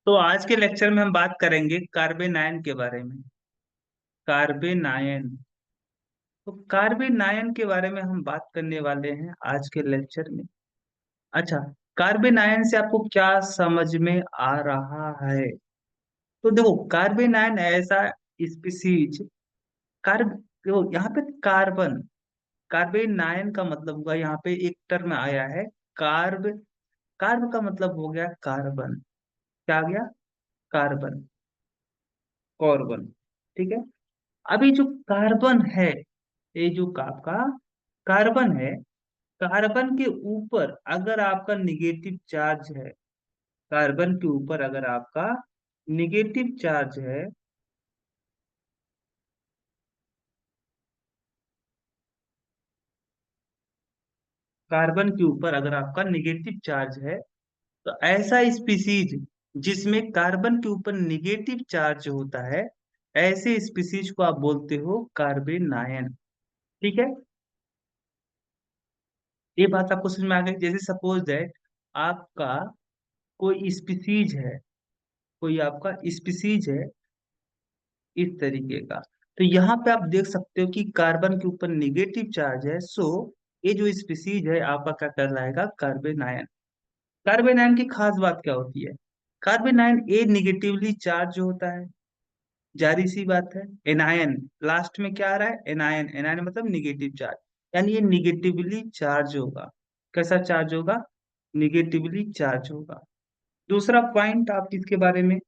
तो आज के लेक्चर में हम बात करेंगे कार्बेनायन के बारे में। कार्बेनायन। तो कार्बेनायन के बारे में हम बात करने वाले हैं आज के लेक्चर में। अच्छा, कार्बेनायन से आपको क्या समझ में आ रहा है? तो देखो, कार्बेनायन ऐसा स्पीसीज। कार्ब देखो यहाँ पे कार्बन। कार्बेनायन का मतलब होगा, यहाँ पे एक टर्म आया है कार्ब। कार्ब का मतलब हो गया कार्बन। क्या आ गया? कार्बन। कार्बन। ठीक है। अभी जो कार्बन है, ये जो आपका कार्बन है, कार्बन के ऊपर अगर आपका निगेटिव चार्ज है, कार्बन के ऊपर अगर आपका निगेटिव चार्ज है, कार्बन के ऊपर अगर आपका निगेटिव चार्ज है, तो ऐसा स्पीसीज जिसमें कार्बन के ऊपर निगेटिव चार्ज होता है, ऐसे स्पीसीज को आप बोलते हो कार्बेनायन। ठीक है। ये बात आपको समझ में आ गई? जैसे सपोज दैट आपका कोई स्पीसीज है, कोई आपका स्पीसीज है इस तरीके का। तो यहाँ पे आप देख सकते हो कि कार्बन के ऊपर निगेटिव चार्ज है, सो ये जो स्पीसीज है आपका क्या कहलाएगा? कार्बेनायन। कार्बेनायन की खास बात क्या होती है? कार्बेनायन ए निगेटिवली चार्ज होता है, जारी सी बात है। एनायन लास्ट में क्या आ रहा है? एनायन। एनायन मतलब निगेटिव चार्ज, यानी ये निगेटिवली चार्ज होगा। कैसा चार्ज होगा? निगेटिवली चार्ज होगा। दूसरा पॉइंट आप इसके बारे में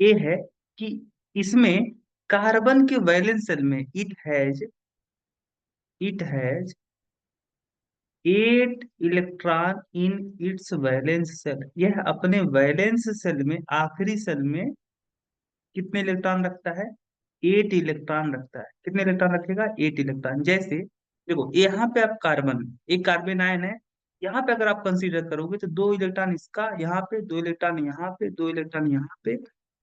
ये है कि इसमें कार्बन के वैलेंस सेल में it has 8 electron in its valence shell. यह अपने वैलेंस सेल में, आखिरी सेल में कितने इलेक्ट्रॉन रखता है? 8 इलेक्ट्रॉन रखता है। कितने इलेक्ट्रॉन रखेगा? 8 इलेक्ट्रॉन। जैसे देखो, यहाँ पे आप कार्बन, एक कार्बन आयन है, यहाँ पे अगर आप कंसीडर करोगे तो 2 इलेक्ट्रॉन इसका, यहाँ पे 2 इलेक्ट्रॉन, यहाँ पे 2 इलेक्ट्रॉन, यहाँ पे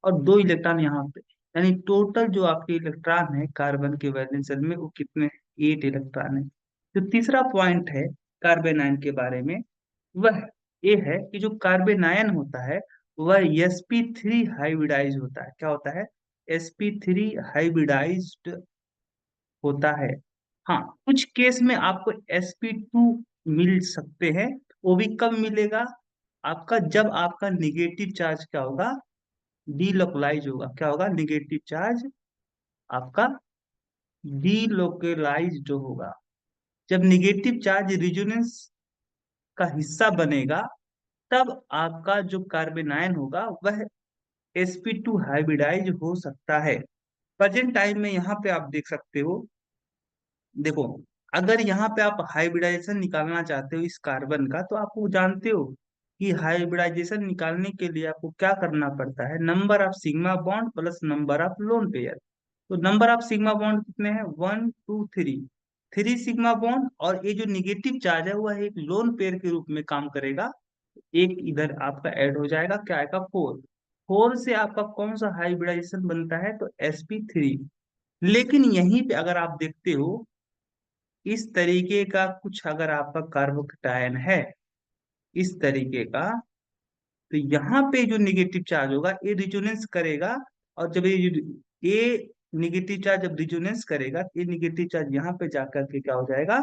और 2 इलेक्ट्रॉन यहाँ पे। यानी टोटल जो आपके इलेक्ट्रॉन है कार्बन के वैलेंस शेल में, वो कितने? 8 इलेक्ट्रॉन है। जो तीसरा पॉइंट है कार्बेनायन के बारे में, वह ये है कि जो कार्बेनायन होता है वह sp3 हाइब्रिडाइज होता है। क्या होता है? sp3 हाइब्रिडाइज्ड होता है। हाँ, कुछ केस में आपको sp2 मिल सकते हैं। वो भी कब मिलेगा? आपका जब आपका निगेटिव चार्ज क्या होगा? डीलोकलाइज होगा। क्या होगा? निगेटिव चार्ज आपका डीलोकलाइज जो होगा। जब निगेटिव चार्ज रिजोनेंस का हिस्सा बनेगा, तब आपका जो कार्बेनायन होगा वह sp2 हाइब्रिडाइज हो सकता है। प्रेजेंट टाइम में यहाँ पे आप देख सकते हो। देखो, अगर यहाँ पे आप हाइब्रिडाइजेशन निकालना चाहते हो इस कार्बन का, तो आप वो जानते हो कि हाइब्रिडाइजेशन निकालने के लिए आपको क्या करना पड़ता है? Number of sigma bond plus number of lone pair. तो नंबर ऑफ सिग्मा बॉन्ड कितने हैं? 1 2 3। 3 सिग्मा बॉन्ड, और ये जो निगेटिव चार्ज है वह एक लोन पेयर के रूप में काम करेगा। एक इधर आपका ऐड हो जाएगा, क्या आएगा? 4। 4 से आपका कौन सा हाइब्रिडाइजेशन बनता है? तो sp3। लेकिन यहीं पे अगर आप देखते हो, इस तरीके का कुछ अगर आपका कार्बोकैटायन है, इस तरीके का, तो यहाँ पे जो निगेटिव चार्ज होगा ये रिजोनेंस करेगा। और जब ये निगेटिव चार्ज जब रिजोनेंस करेगा, ये निगेटिव चार्ज यहाँ पे जाकर के क्या हो जाएगा?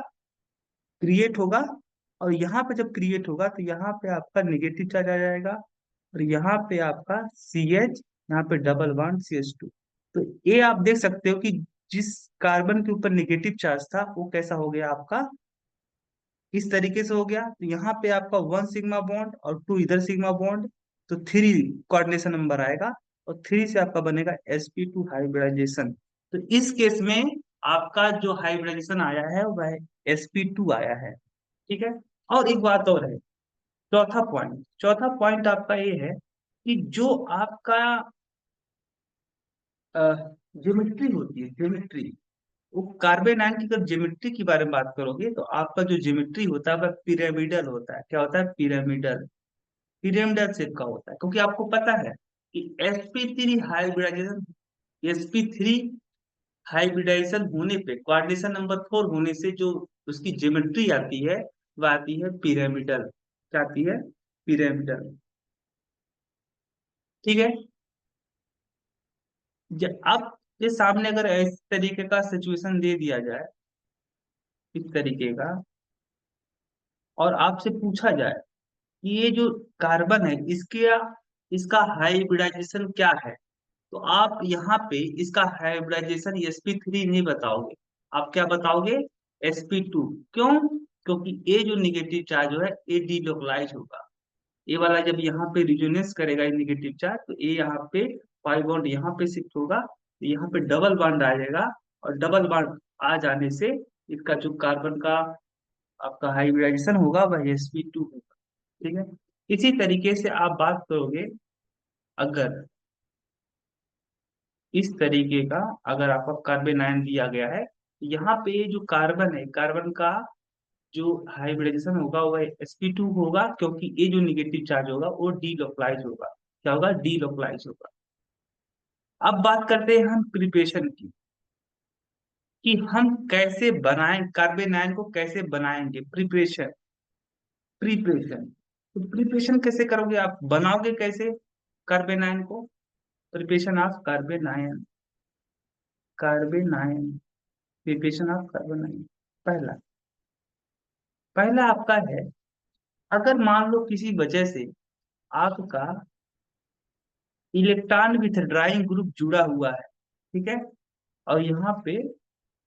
क्रिएट होगा। और यहाँ पे जब क्रिएट होगा तो यहाँ पे आपका निगेटिव चार्ज आ जाएगा, और यहाँ पे आपका CH, यहाँ पे डबल बॉन्ड CH2। तो ये आप देख सकते हो कि जिस कार्बन के ऊपर निगेटिव चार्ज था वो कैसा हो गया आपका? इस तरीके से हो गया। तो यहाँ पे आपका 1 सिग्मा बॉन्ड और 2 इधर सिग्मा बॉन्ड, तो 3 कोऑर्डिनेशन नंबर आएगा, और 3 से आपका बनेगा sp2 हाइब्रिडाइजेशन। तो इस केस में आपका जो हाइब्रिडाइजेशन आया है वह sp2 आया है। ठीक है। और एक बात और है, चौथा पॉइंट आपका ये है कि जो आपका ज्योमेट्री होती है, ज्योमेट्री, वो कार्बेनाइन की अगर ज्योमेट्री के बारे में बात करोगे तो आपका जो ज्योमेट्री होता है वह पिरामिडल होता है। क्या होता है? पिरामिडल। पिरामिडल शेप का होता है, क्योंकि आपको पता है कि sp3 हाइब्रिडाइजेशन होने पे, कोऑर्डिनेशन नंबर 4 होने से जो उसकी ज्योमेट्री आती है वह आती है पिरामिडल। क्या आती है? पिरामिडल। ठीक है। अब ये सामने अगर इस तरीके का सिचुएशन दे दिया जाए, इस तरीके का, और आपसे पूछा जाए कि ये जो कार्बन है इसके इसका हाइब्रिडाइजेशन क्या है, तो आप यहाँ पे इसका हाइब्रिडाइजेशन sp3 नहीं बताओगे, आप क्या बताओगे? sp2। क्यों? क्योंकि ये जो निगेटिव चार्ज जो है ये डीलोकलाइज होगा। ये वाला जब यहाँ पे रिजोनेंस करेगा नेगेटिव चार्ज, तो ये यहाँ पे पाई बॉन्ड यहाँ पे शिफ्ट होगा, तो यहाँ पे डबल बॉन्ड आ जाएगा, और डबल बॉन्ड आ जाने से इसका जो कार्बन का आपका हाइब्रिडाइजेशन होगा वह sp2 होगा। ठीक है। इसी तरीके से आप बात करोगे, अगर इस तरीके का, अगर आपका कार्बन आयन दिया गया है, यहाँ पे जो कार्बन है, कार्बन का जो हाइब्रिडाइजेशन होगा वह sp2 होगा, क्योंकि ये जो निगेटिव चार्ज होगा वो डीलोकलाइज होगा। क्या होगा? डीलोकलाइज होगा। अब बात करते हैं हम प्रिपरेशन की, कि हम कैसे बनाएं कार्बन आयन को, कैसे बनाएंगे प्रिपरेशन। प्रिपरेशन, तो प्रिपरेशन कैसे करोगे, आप बनाओगे कैसे कार्बन आयन को? Preparation of carbon ion, carbon ion, preparation of carbon ion. पहला पहला आपका है, अगर मान लो किसी वजह से आपका इलेक्ट्रॉन विथड्राइंग ग्रुप जुड़ा हुआ है, ठीक है, और यहाँ पे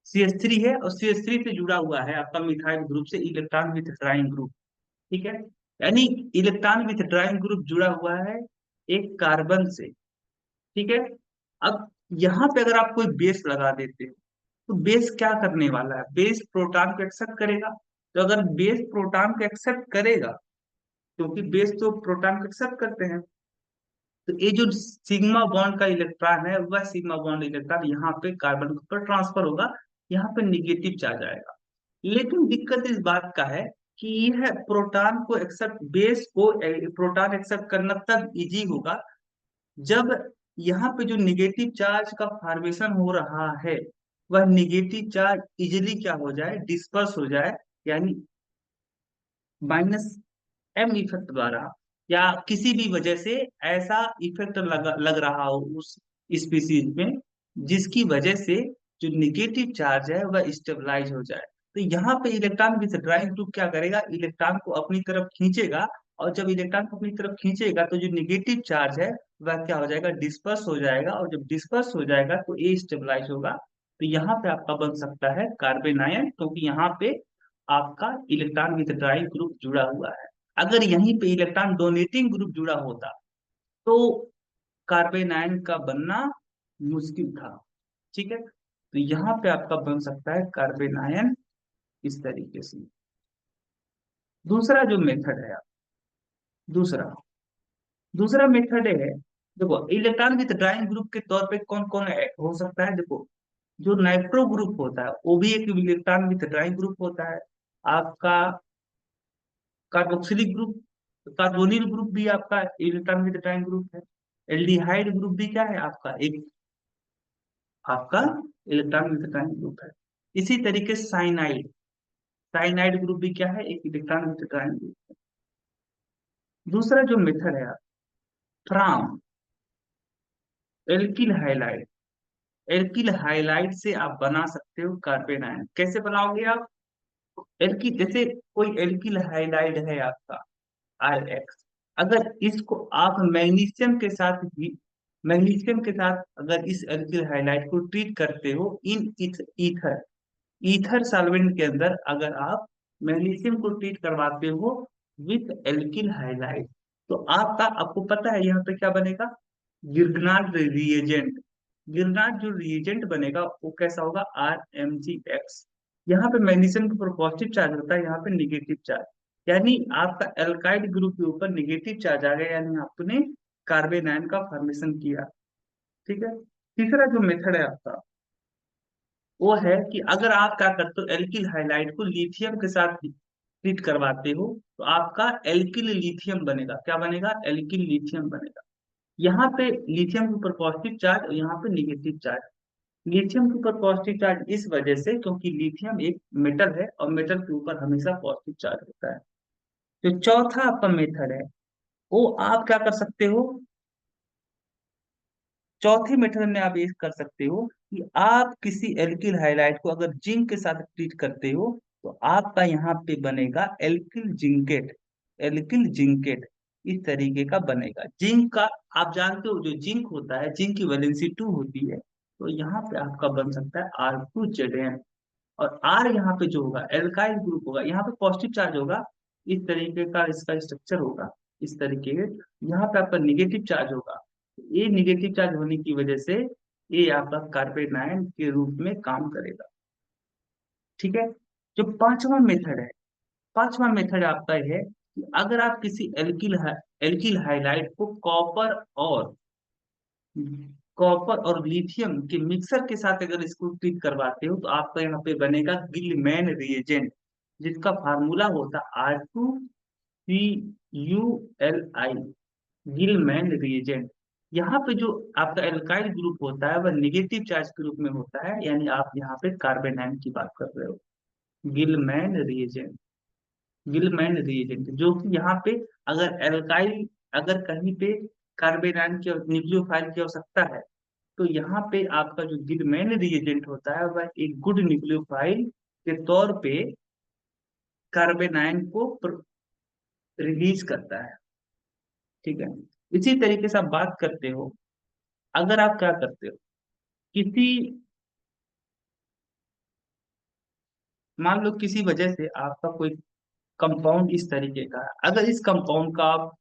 CH3 है, और CH3 से जुड़ा हुआ है आपका मिथाइल ग्रुप से इलेक्ट्रॉन विथड्राइंग ग्रुप। ठीक है, यानी इलेक्ट्रॉन विथड्राइंग ग्रुप जुड़ा हुआ है एक कार्बन से। ठीक है। अब यहाँ पे अगर आप कोई बेस लगा देते हो, तो बेस क्या करने वाला है? बेस प्रोटॉन को एक्सेप्ट करेगा। तो अगर बेस प्रोटॉन को एक्सेप्ट करेगा, क्योंकि बेस तो प्रोटॉन को एक्सेप्ट करते हैं, तो ये जो सिग्मा बॉन्ड का इलेक्ट्रॉन है वह सिग्मा बॉन्ड इलेक्ट्रॉन यहाँ पे कार्बन के ऊपर ट्रांसफर होगा, यहाँ पे निगेटिव चार्ज आएगा। लेकिन दिक्कत इस बात का है कि यह प्रोटॉन को एक्सेप्ट, बेस को प्रोटॉन एक्सेप्ट करना तब इजी होगा जब यहाँ पे जो निगेटिव चार्ज का फॉर्मेशन हो रहा है वह निगेटिव चार्ज इजिली क्या हो जाए? डिस्पर्स हो जाए, यानी -m इफेक्ट द्वारा, या किसी भी वजह से ऐसा इफेक्ट लग रहा हो उस स्पीसीज में, जिसकी वजह से जो निगेटिव चार्ज है वह स्टेबलाइज हो जाए। तो यहाँ पे इलेक्ट्रॉन विथड्राइंग ग्रुप क्या करेगा? इलेक्ट्रॉन को अपनी तरफ खींचेगा, और जब इलेक्ट्रॉन को अपनी तरफ खींचेगा तो जो निगेटिव चार्ज है वह क्या हो जाएगा? डिस्पर्स हो जाएगा, और जब डिस्पर्स हो जाएगा तो ये स्टेबलाइज होगा। तो यहाँ पे आपका बन सकता है कार्बन आयन, क्योंकि यहाँ पे आपका इलेक्ट्रॉन विथड्राइंग ग्रुप जुड़ा हुआ है। अगर यहीं पे इलेक्ट्रॉन डोनेटिंग ग्रुप जुड़ा होता तो कार्बन आयन का बनना मुश्किल था। ठीक है, तो यहाँ पे आपका बन सकता है कार्बन आयन इस तरीके से। दूसरा जो मेथड है, दूसरा दूसरा मेथड है, देखो इलेक्ट्रॉन विथड्राइंग ग्रुप के तौर पे कौन कौन हो सकता है? देखो, जो नाइट्रो ग्रुप होता है वो भी एक इलेक्ट्रॉन विथड्राइंग ग्रुप होता है। आपका कार्बोक्सिलिक ग्रुप, कार्बोनिल ग्रुप भी आपका इलेक्ट्रॉन विथड्राइंग ग्रुप है। एल्डिहाइड ग्रुप भी क्या है आपका? एक आपका इलेक्ट्रॉन विथड्राइंग ग्रुप है। इसी तरीके साइनाइड, साइनाइड ग्रुप भी क्या है? एक इलेक्ट्रॉन विथड्राइंग ग्रुप। दूसरा जो मेथड है from alkyl halide, alkyl halide से आप बना सकते हो कार्बन आयन। कैसे बनाओगे आप? एल्किल, जैसे कोई एल्किल हाइलाइड है आपका RX, अगर इसको आप मैग्नीशियम के साथ भी, मैग्नीशियम के साथ अगर इस एल्किल हाइलाइड को ट्रीट करते हो इन ईथर, ईथर सॉल्वेंट के अंदर अगर आप मैग्नीशियम को ट्रीट करवाते हो विथ एल्किल हाइलाइड, तो आपका, आपको पता है यहाँ पे क्या बनेगा? गिरगनाट रिएजेंट। गिरगनाट जो रिएजेंट बनेगा वो कैसा होगा? RMgX। यहाँ पे मैग्नीशियम के ऊपर पॉजिटिव चार्ज होता है, यहाँ पे निगेटिव चार्ज, यानी आपका एल्काइड ग्रुप के ऊपर निगेटिव चार्ज आ गया, यानी आपने कार्बन आयन का फॉर्मेशन किया। ठीक है। तीसरा जो मेथड है आपका वो है कि अगर आप क्या करते हो, एल्किल हाइलाइड को लिथियम के साथ ट्रीट करवाते हो, तो आपका एल्किल लिथियम बनेगा। क्या बनेगा? एल्किल लिथियम बनेगा। यहाँ पे लिथियम के ऊपर पॉजिटिव चार्ज और यहाँ पे निगेटिव चार्ज। लिथियम के ऊपर पॉजिटिव चार्ज इस वजह से क्योंकि लिथियम एक मेटल है, और मेटल के ऊपर हमेशा पॉजिटिव चार्ज होता है। जो चौथा आपका मेथड है वो आप क्या कर सकते हो? चौथे मेथड में आप ये कर सकते हो कि आप किसी एल्किल हाइलाइट को अगर जिंक के साथ ट्रीट करते हो तो आपका यहाँ पे बनेगा एल्किल जिंकेट। एल्किल जिंकेट इस तरीके का बनेगा। जिंक का आप जानते हो, जो जिंक होता है जिंक की वैलेंसी 2 होती है, तो यहाँ पे आपका बन सकता है R2Zn। और आर यहाँ पे जो होगा एल्काइल ग्रुप होगा, यहाँ पे पॉजिटिव चार्ज होगा, इस तरीके का इसका स्ट्रक्चर होगा, इस तरीके के। यहाँ पे आपका निगेटिव चार्ज होगा, ये निगेटिव चार्ज होने की वजह से ये आपका कार्बेट आयन के रूप में काम करेगा। ठीक है। जो पांचवा मेथड है, पांचवा मेथड आपका ये है कि अगर आप किसी एल्किल हाइलाइट को कॉपर और लिथियम के मिक्सर के साथ अगर इसको ट्रीट करवाते हो तो आपका यहाँ पे बनेगा गिलमैन रिएजेंट, जिसका फार्मूला होता है R2CuLi, गिलमैन रिएजेंट। यहाँ पे जो आपका एल्काइल ग्रुप होता है वह निगेटिव चार्ज के रूप में होता है, यानी आप यहाँ पे कार्बन आयन की बात कर रहे हो। गिलमैन रिएजेंट, गिलमैन रिएजेंट जो कि यहाँ पे अगर एल्काइल, अगर कहीं पे कार्बन आयन की न्यूक्लियोफाइल की आवश्यकता है तो यहाँ पे आपका जो गिलमैन रिएजेंट होता है वह एक गुड न्यूक्लियोफाइल के तौर पे कार्बन आयन को रिलीज करता है। ठीक है। इसी तरीके से आप बात करते हो, अगर आप क्या करते हो किसी, मान लो किसी वजह से आपका कोई कंपाउंड इस तरीके का है, अगर इस कंपाउंड का आप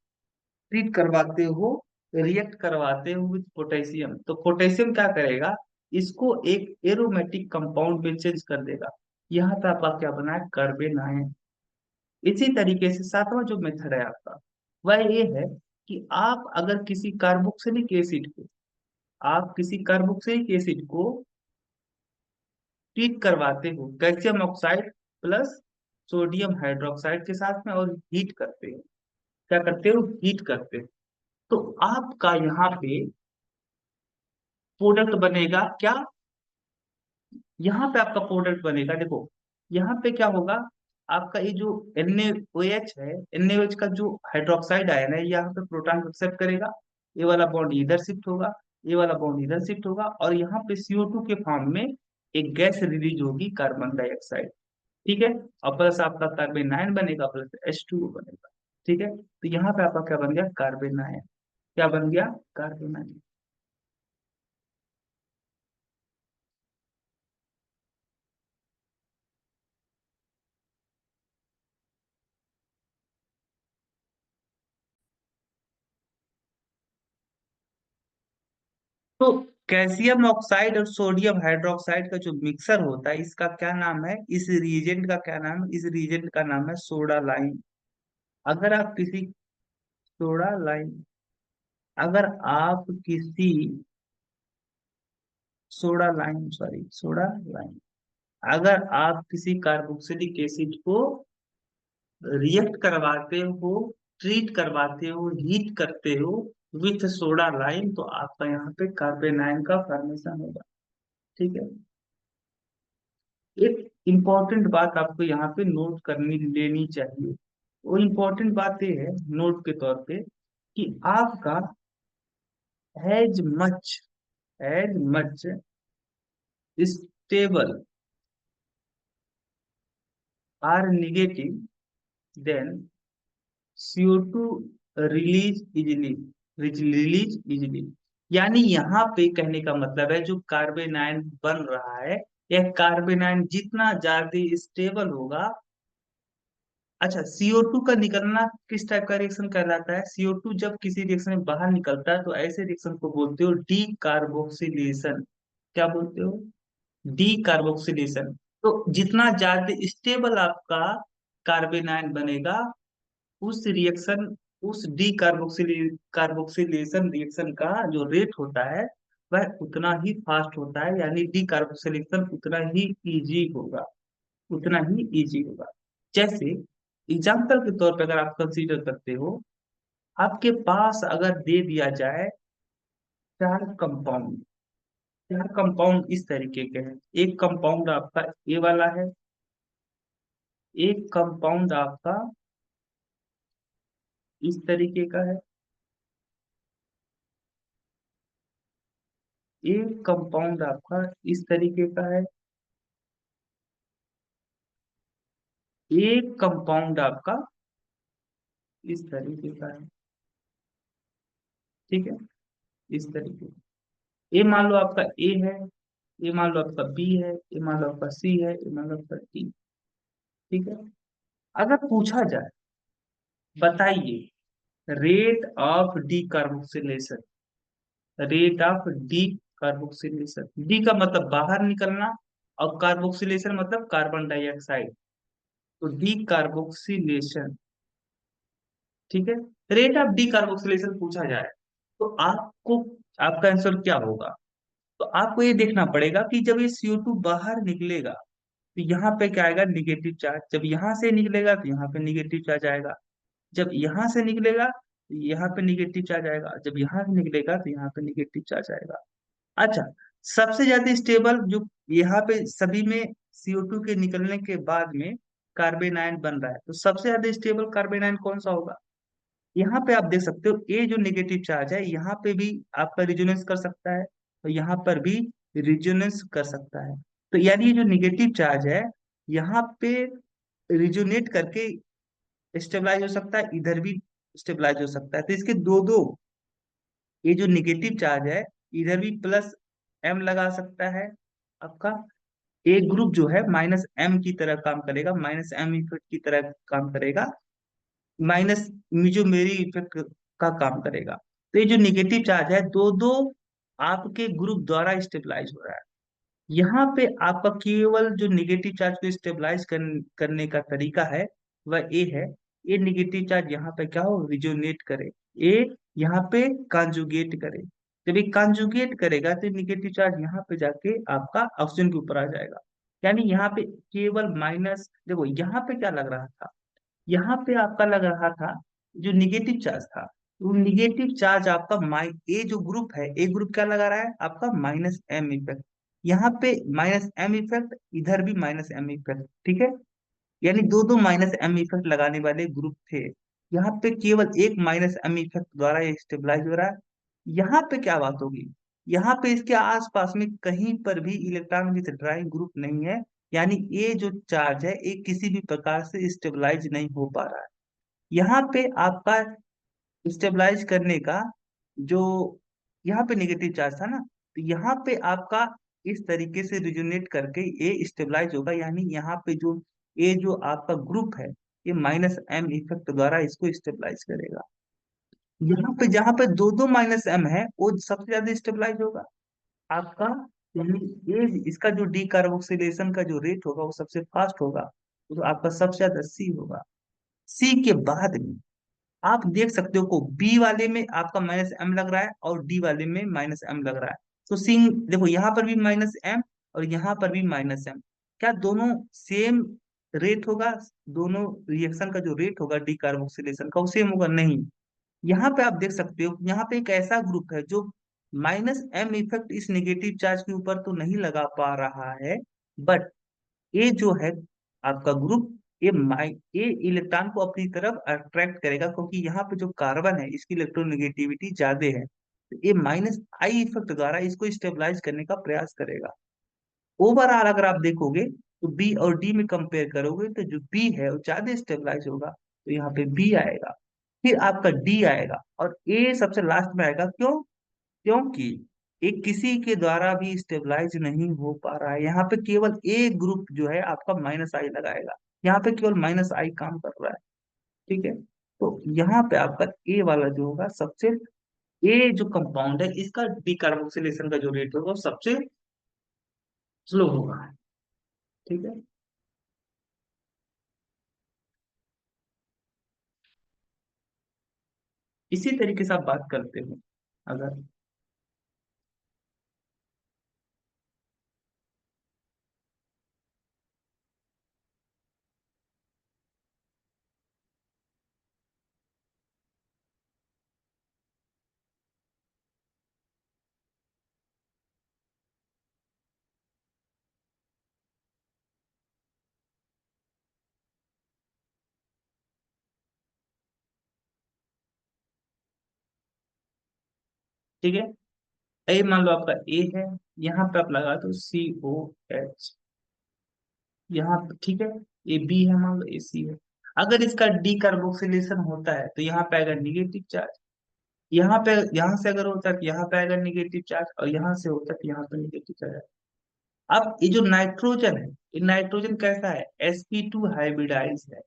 ट्रीट करवाते हो, रिएक्ट करवाते हो विद पोटेशियम, तो पोटेशियम क्या करेगा, इसको एक एरोमेटिक कंपाउंड में चेंज कर देगा। यहाँ पे आपका क्या बना है, कार्बन आयन। इसी तरीके से सातवां जो मेथड है आपका वह ये है कि आप अगर किसी कार्बोक्सिलिक एसिड को, आप किसी कार्बोक्सिलिक एसिड को ट्रीट करवाते हो calcium oxide plus sodium hydroxide के साथ में और हीट करते हो, क्या करते हो, हीट करते हो, तो आपका यहाँ पे प्रोडक्ट बनेगा क्या, यहाँ पे आपका प्रोडक्ट बनेगा, देखो यहाँ पे क्या होगा, आपका ये जो NaOH है, NaOH का जो हाइड्रोक्साइड आयन है यहाँ पे प्रोटॉन को एक्सेप्ट करेगा, ये वाला बॉन्ड इधर शिफ्ट होगा, ये वाला बॉन्ड इधर शिफ्ट होगा, और यहाँ पे CO2 के फॉर्म में एक गैस रिलीज होगी, कार्बन डाइऑक्साइड। ठीक है। और प्लस आपका कार्बन आयन बनेगा, प्लस H2O बनेगा। ठीक है, तो यहाँ पे आपका क्या बन गया, कार्बन आयन। क्या बन गया, कार्बन आयन। तो कैल्शियम ऑक्साइड और सोडियम हाइड्रोक्साइड का जो मिक्सर होता है इसका क्या नाम है, इस रिएजेंट का क्या नाम है, इस रिएजेंट का नाम है सोडा लाइम। अगर आप किसी, सोडा लाइम, अगर आप किसी, soda lime, sorry soda lime, अगर आप किसी कार्बोक्सिलिक एसिड को रिएक्ट करवाते हो, ट्रीट करवाते हो, हीट करते हो विथ सोडा लाइम, तो आपका यहाँ पे कार्बन आयन का फॉर्मेशन होगा। ठीक है। एक इम्पॉर्टेंट बात आपको यहाँ पे नोट करनी लेनी चाहिए, वो इम्पोर्टेंट बात ये है नोट के तौर पे कि आपका as much, as much stable are negative then CO2 release easily, release easily. यानी यहाँ पे कहने का मतलब है जो कार्बन आयन बन रहा है, यह कार्बन आयन जितना ज्यादा स्टेबल होगा। अच्छा, CO2 का निकलना किस टाइप का रिएक्शन कहलाता है, CO2 जब किसी रिएक्शन में बाहर निकलता है तो ऐसे रिएक्शन को बोलते हो डी कार्बोक्सिलेशन। क्या बोलते हो, डी कार्बोक्सिलेशन। तो जितना ज्यादा स्टेबल आपका कार्बन आयन बनेगा, उस रिएक्शन, उस डी कार्बोक्सिलेशन रिएक्शन का जो रेट होता है वह उतना ही फास्ट होता है, यानी डी कार्बोक्सिलेशन उतना ही इजी होगा, उतना ही इजी होगा। जैसे एग्जाम्पल के तौर पे अगर आप कंसीडर करते हो, आपके पास अगर दे दिया जाए चार कंपाउंड, चार कंपाउंड इस तरीके के हैं, एक कंपाउंड आपका ए वाला है, एक कंपाउंड आपका इस तरीके का है, एक कंपाउंड आपका इस तरीके का है, एक कंपाउंड आपका इस तरीके का है। ठीक है, इस तरीके ए मान लो आपका ए है, ये मान लो आपका बी है, ये मान लो आपका सी है, ये मान लो आपका डी। ठीक है, अगर पूछा जाए बताइए rate of D carboxylation, rate of D carboxylation, D का मतलब बाहर निकलना और कार्बोक्सिलेशन मतलब कार्बन डाइऑक्साइड, तो डी कार्बोक्सिलेशन। ठीक है, रेट ऑफ डी कार्बोक्सिलेशन पूछा जाए तो आपको, आपका आंसर क्या होगा? तो आपको ये देखना पड़ेगा कि जब ये CO2 बाहर निकलेगा तो यहाँ पे क्या आएगा, निगेटिव चार्ज। जब यहाँ से निकलेगा तो यहाँ पे निगेटिव चार्ज आएगा, जब यहाँ से निकलेगा तो यहाँ पे निगेटिव चार्ज आएगा, जब यहाँ से निकलेगा तो यहाँ पे निगेटिव चार्ज आएगा। अच्छा, सबसे ज्यादा स्टेबल जो यहाँ पे सभी में CO2 के निकलने के बाद में कार्बन आयन बन रहा है, तो सबसे ज्यादा स्टेबल कार्बन आयन कौन सा होगा? यहाँ पे आप देख सकते हो ये जो नेगेटिव चार्ज है यहाँ पे भी आपका रिजोनेंस कर सकता है, तो यहाँ पर भी रिजोनेंस कर सकता है। तो यानी ये जो नेगेटिव चार्ज है यहाँ पे रिजोनेट करके स्टेबलाइज हो सकता है, इधर भी स्टेबलाइज हो सकता है। तो इसके दो दो, ये जो निगेटिव चार्ज है इधर भी प्लस M लगा सकता है आपका, एक ग्रुप जो है माइनस M की तरह काम करेगा, माइनस M इफेक्ट की तरह काम करेगा, माइनस जो मेरी इफेक्ट का काम करेगा। तो ये जो निगेटिव चार्ज है दो दो आपके ग्रुप द्वारा स्टेबलाइज हो रहा है। यहाँ पे आपका केवल जो निगेटिव चार्ज को स्टेबलाइज करने का तरीका है वह ये है, ये निगेटिव चार्ज यहाँ पे क्या हो, रिजोनेट करे, ये यहाँ पे कॉन्जुगेट करे। जब ये कॉन्जुगेट करेगा तो निगेटिव चार्ज यहाँ पे जाके आपका ऑक्सीजन के ऊपर आ जाएगा। यानी यहाँ पे केवल माइनस, देखो यहाँ पे क्या लग रहा था, यहाँ पे आपका लग रहा था जो निगेटिव चार्ज था, वो निगेटिव चार्ज आपका ए जो ग्रुप है, ए ग्रुप क्या लगा रहा है आपका माइनस M इफेक्ट, यहाँ पे माइनस M इफेक्ट, इधर भी माइनस M इफेक्ट। ठीक है, यानी दो दो माइनस M इफेक्ट लगाने वाले ग्रुप थे, यहाँ पे केवल एक माइनस M इफेक्ट द्वारा ये स्टेबलाइज हो रहा है। यहाँ पे क्या बात होगी, यहाँ पे इसके आसपास में कहीं पर भी इलेक्ट्रॉन विथ ड्राइंग ग्रुप नहीं है, यानी ये जो चार्ज है ये किसी भी प्रकार से स्टेबलाइज नहीं हो पा रहा है। यहाँ पे आपका स्टेबलाइज करने का जो, यहाँ पे नेगेटिव चार्ज था ना, तो यहाँ पे आपका इस तरीके से रिजोनेट करके ये स्टेबलाइज होगा, यानी यहाँ पे जो ये जो आपका ग्रुप है ये माइनस M इफेक्ट द्वारा इसको स्टेबलाइज करेगा। यहाँ पे जहाँ पे दो दो माइनस M है वो सबसे ज्यादा स्टेबलाइज होगा आपका, यानी ये इसका जो डी कार्बोक्सिलेशन का जो रेट होगा वो सबसे फास्ट होगा, तो आपका सबसे ज्यादा C होगा। C के बाद में आप देख सकते हो को बी वाले में आपका माइनस M लग रहा है और डी वाले में माइनस M लग रहा है, तो सिंग देखो यहाँ पर भी माइनस M और यहाँ पर भी माइनस M, क्या दोनों सेम रेट होगा? दोनों रिएक्शन का जो रेट होगा डी कार्बोक्सिलेशन का वो सेम होगा? नहीं। यहाँ पे आप देख सकते हो यहाँ पे एक ऐसा ग्रुप है जो माइनस M इफेक्ट इस नेगेटिव चार्ज के ऊपर तो नहीं लगा पा रहा है, बट ये जो है आपका ग्रुप, ये इलेक्ट्रॉन को अपनी तरफ अट्रैक्ट करेगा, क्योंकि यहाँ पे जो कार्बन है इसकी इलेक्ट्रोनेगेटिविटी ज्यादा है, तो ये माइनस आई इफेक्ट द्वारा इसको स्टेबलाइज करने का प्रयास करेगा। ओवरऑल अगर आप देखोगे तो बी और डी में कंपेयर करोगे तो जो बी है वो ज्यादा स्टेबलाइज होगा, तो यहाँ पे बी आएगा, फिर आपका डी आएगा और ए सबसे लास्ट में आएगा। क्यों? क्योंकि एक किसी के द्वारा भी स्टेबलाइज नहीं हो पा रहा है, यहाँ पे केवल ए ग्रुप जो है आपका माइनस आई लगाएगा, यहाँ पे केवल माइनस आई काम कर रहा है। ठीक है, तो यहाँ पे आपका ए वाला जो होगा सबसे, ए जो कंपाउंड है इसका डीकार्बोक्सिलेशन का जो रेट होगा वो सबसे स्लो होगा। ठीक है, इसी तरीके से आप बात करते हो अगर। ठीक है, ए मान लो आपका ए है, यहाँ पे आप लगा दो COH, यहाँ पे ठीक है। ए बी है, मान लो ए सी है। अगर इसका डी कार्बोक्सिलेशन होता है तो यहाँ पे आएगा निगेटिव चार्ज, यहाँ पे, यहाँ से अगर होता है तो यहाँ पे आएगा निगेटिव चार्ज, और यहाँ से होता है तो यहाँ पे निगेटिव चार्ज। अब ये जो नाइट्रोजन है, ये नाइट्रोजन कैसा है, sp2 हाइब्रिडाइज है।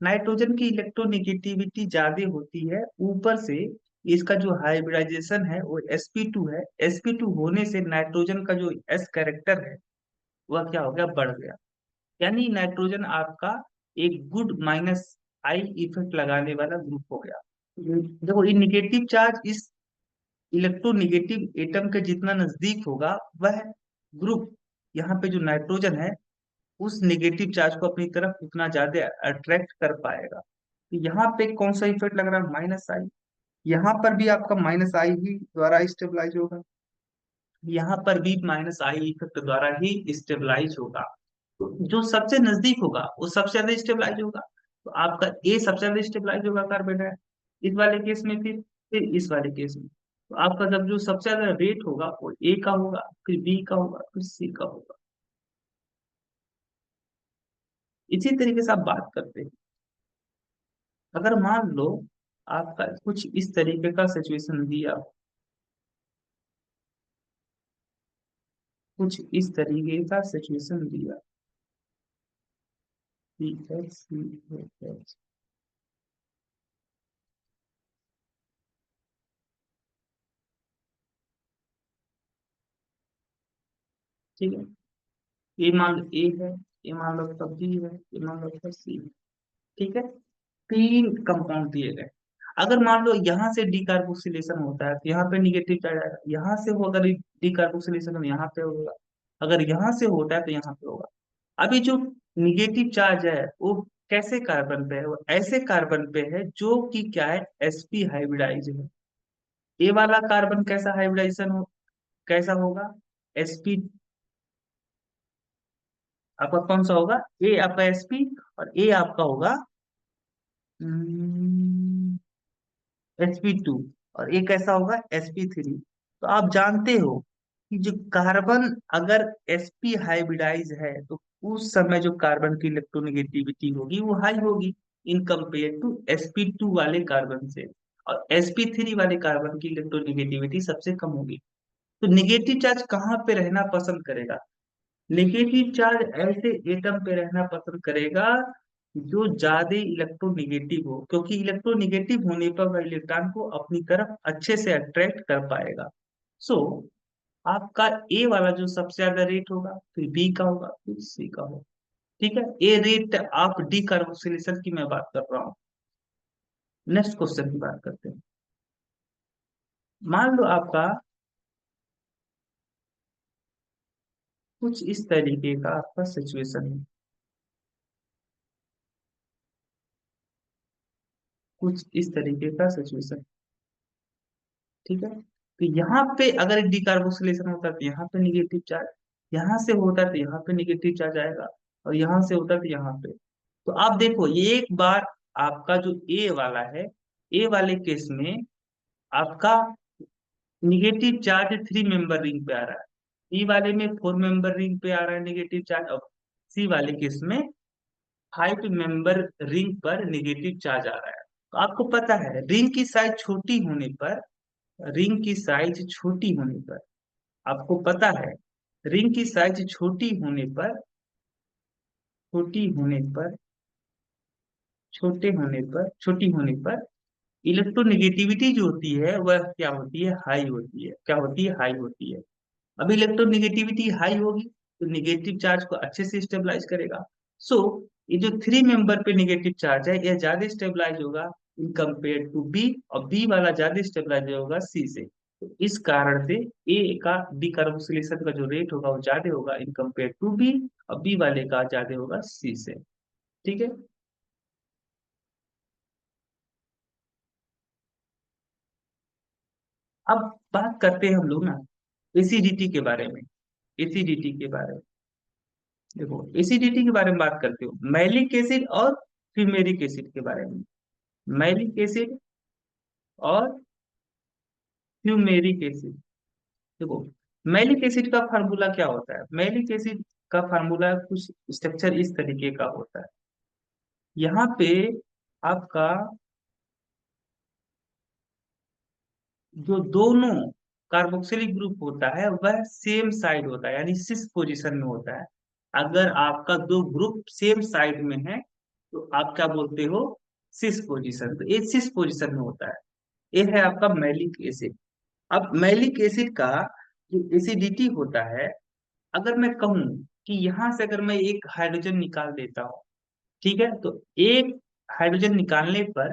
नाइट्रोजन की इलेक्ट्रोनेगेटिविटी ज्यादा होती है, ऊपर से इसका जो हाइब्रिडाइजेशन है वो sp2 है। sp2 होने से नाइट्रोजन का जो s कैरेक्टर है वह क्या हो गया, बढ़ गया। यानी नाइट्रोजन आपका एक गुड माइनस आई इफेक्ट लगाने वाला ग्रुप हो गया। देखो ये निगेटिव चार्ज इस इलेक्ट्रोनेगेटिव एटम के जितना नजदीक होगा, वह ग्रुप, यहाँ पे जो नाइट्रोजन है, उस नेगेटिव चार्ज को अपनी तरफ उतना ज्यादा अट्रैक्ट कर पाएगा। तो यहाँ पे कौन सा इफेक्ट लग रहा है, माइनस आई। यहाँ पर भी आपका माइनस आई ही द्वारा स्टेबलाइज होगा, यहाँ पर भी माइनस आई इफेक्ट द्वारा ही स्टेबलाइज होगा। तो जो सबसे नजदीक होगा वो सबसे ज्यादा स्टेबलाइज होगा। तो आपका ए सबसे ज्यादा स्टेबलाइज होगा कार्बन है इस वाले केस में, फिर इस वाले केस में। तो आपका जब जो सबसे ज्यादा रेट होगा वो ए का होगा, फिर बी का होगा, फिर सी का होगा। इसी तरीके से आप बात करते हैं। अगर मान लो आपका कुछ इस तरीके का सिचुएशन दिया, कुछ इस तरीके का सिचुएशन दिया, ठीक है, COH, ठीक है। ये मान लो ए है, ये मान लो आपका बी है, ये मान लो आपका सी है, ठीक है। तीन कंपाउंड दिए गए। अगर मान लो यहाँ से डीकार्बोक्सिलेशन होता है तो यहाँ पे निगेटिव चार्ज आएगा, यहाँ से हो अगर डीकार्बोक्सिलेशन यहाँ पे होगा, अगर यहाँ से होता है तो यहाँ पे होगा। अभी जो निगेटिव चार्ज है वो कैसे कार्बन पे है, वो ऐसे कार्बन पे है जो कि क्या है, sp हाइब्रिडाइज है। ए वाला कार्बन कैसा हाइब्रिडाइजेशन हो, कैसा होगा, sp, आपका कौन सा होगा, ए आपका sp, और ए आपका होगा sp2, और एक ऐसा होगा sp3। तो आप जानते हो कि जो कार्बन अगर sp हाइब्रिडाइज है तो उस समय जो कार्बन की इलेक्ट्रोनेगेटिविटी होगी वो हाई होगी इन कंपेयर टू sp2 वाले कार्बन से, और sp3 वाले कार्बन की इलेक्ट्रोनेगेटिविटी सबसे कम होगी। तो निगेटिव चार्ज कहाँ पे रहना पसंद करेगा, नेगेटिव चार्ज ऐसे एटम पे रहना पसंद करेगा जो ज्यादा इलेक्ट्रोनेगेटिव हो, क्योंकि इलेक्ट्रोनेगेटिव होने पर वह इलेक्ट्रॉन को अपनी तरफ अच्छे से अट्रैक्ट कर पाएगा। सो आपका ए वाला जो सबसे ज्यादा रेट होगा, फिर बी का होगा, फिर सी का होगा, ठीक है। ए रेट आप डी कार्बोक्सिलेशन की मैं बात कर रहा हूँ। नेक्स्ट क्वेश्चन की बात करते हैं। मान लो आपका कुछ इस तरीके का आपका सिचुएशन है, कुछ इस तरीके का सिचुएशन, ठीक है। तो यहाँ पे अगर डिकार्बोक्सिलेशन होता है तो यहाँ पे निगेटिव चार्ज, यहाँ से होता है तो यहाँ पे निगेटिव चार्ज आएगा, और यहाँ से होता है तो यहाँ पे। तो आप देखो ये एक बार आपका जो ए वाला है, ए वाले केस में आपका निगेटिव चार्ज 3 मेंबर रिंग पे आ रहा है, बी वाले में 4 मेंबर रिंग पे आ रहा है निगेटिव चार्ज, और सी वाले केस में 5 मेंबर रिंग पर निगेटिव चार्ज आ रहा है। तो आपको पता है रिंग की साइज छोटी होने पर, रिंग की साइज छोटी होने पर, आपको पता है रिंग की साइज छोटी होने पर, छोटी होने पर, छोटी होने पर इलेक्ट्रोनेगेटिविटी जो होती है वह क्या होती है, हाई होती है। क्या होती है, हाई होती है। अब इलेक्ट्रोनेगेटिविटी हाई होगी तो निगेटिव चार्ज को अच्छे से स्टेबलाइज करेगा। सो ये जो 3 मेंबर पे निगेटिव चार्ज है यह ज्यादा स्टेबलाइज होगा इन कंपेयर टू बी, और बी वाला ज्यादा स्टेबलाइज होगा सी से। तो इस कारण से ए का डिकार्बोक्सिलेशन का जो रेट होगा वो ज्यादा होगा इन कंपेयर टू बी, और बी वाले का ज्यादा होगा सी से, ठीक है। अब बात करते हैं हम लोग ना एसिडिटी के बारे में, एसिडिटी के बारे में। देखो एसिडिटी के बारे में बात करते हो, मैलिक एसिड और फ्यूमेरिक एसिड के बारे में। मैलिक एसिड और फ्यूमेरिक एसिड, देखो, मैलिक एसिड का फार्मूला क्या होता है? मैलिक एसिड का फार्मूला कुछ स्ट्रक्चर इस तरीके का होता है। यहाँ पे आपका जो दोनों कार्बोक्सिलिक ग्रुप होता है वह सेम साइड होता है, यानी सिस पोजीशन में होता है। अगर आपका दो ग्रुप सेम साइड में है तो आप क्या बोलते हो? सिस पोजीशन। तो ये सिस पोजीशन में होता है। ये है आपका मैलिक एसिड। अब मैलिक एसिड का जो एसिडिटी होता है, अगर मैं कहूं कि यहां से अगर मैं एक हाइड्रोजन निकाल देता हूं, ठीक है, तो एक हाइड्रोजन निकालने पर,